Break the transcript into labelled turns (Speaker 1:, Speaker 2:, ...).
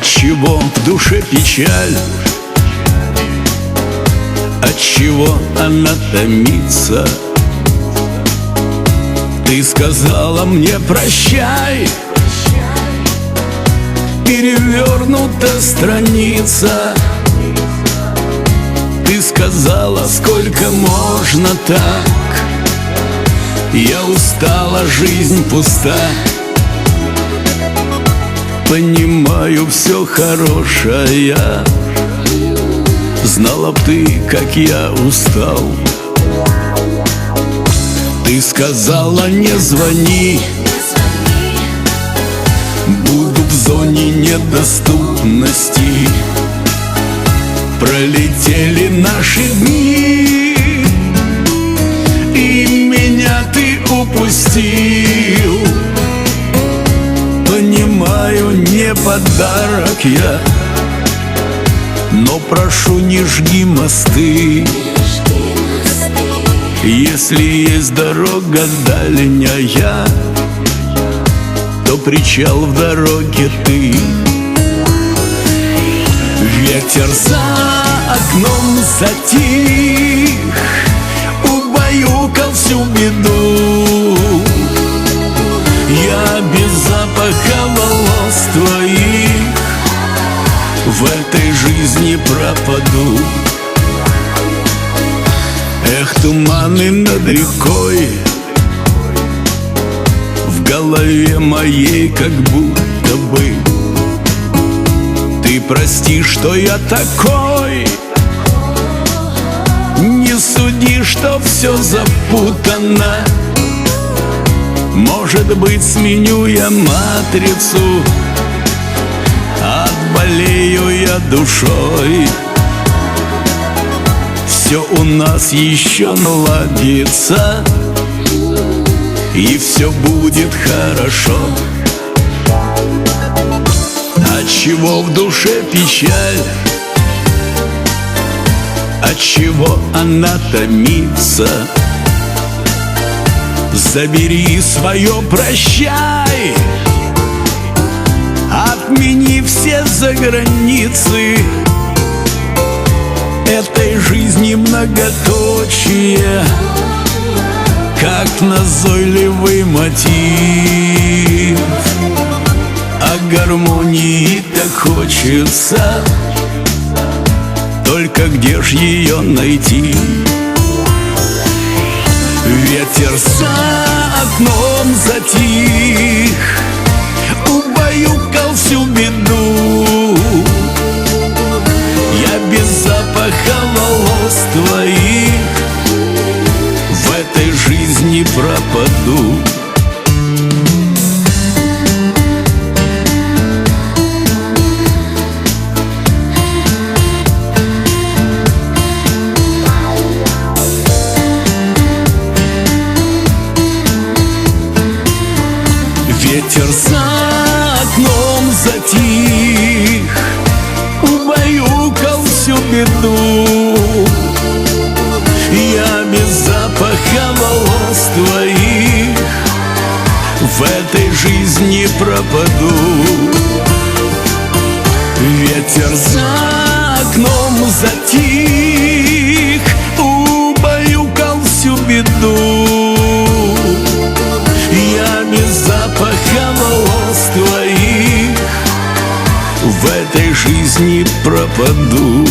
Speaker 1: Отчего в душе печаль? Отчего она томится? Ты сказала мне прощай, перевернута страница. Ты сказала, сколько можно так? Я устала, жизнь пуста. Понимаю, все хорошее. Знала б ты, как я устал. Ты сказала, не звони, буду в зоне недоступности. Пролетели наши дни, и меня ты упустил. Понимаю, не подарок я, но прошу, не жги мосты. Если есть дорога дальняя, то причал в дороге ты. Ветер за окном затих, убаюкал всю беду. Я без запаха волос твоих в этой жизни пропаду. Эх, туманы над рекой, в голове моей как будто бы. Ты прости, что я такой, не суди, что все запутано. Может быть, сменю я матрицу, отболею я душой. Все у нас еще наладится, и все будет хорошо. Отчего в душе печаль? Отчего она томится? Забери свое прощай, отмени все заграницы этой жизни многоточие, как назойливый мотив. А гармонии так хочется, только где ж ее найти? Ветер за окном затих, убаюкал всю беду. Я без запаха волос твоих в этой жизни пропаду. Ветер за окном затих, убаюкал всю беду. Я без запаха волос твоих в этой жизни пропаду. Ветер за окном затих, убаюкал всю беду. Я без запаха волос твоих в этой жизни пропаду.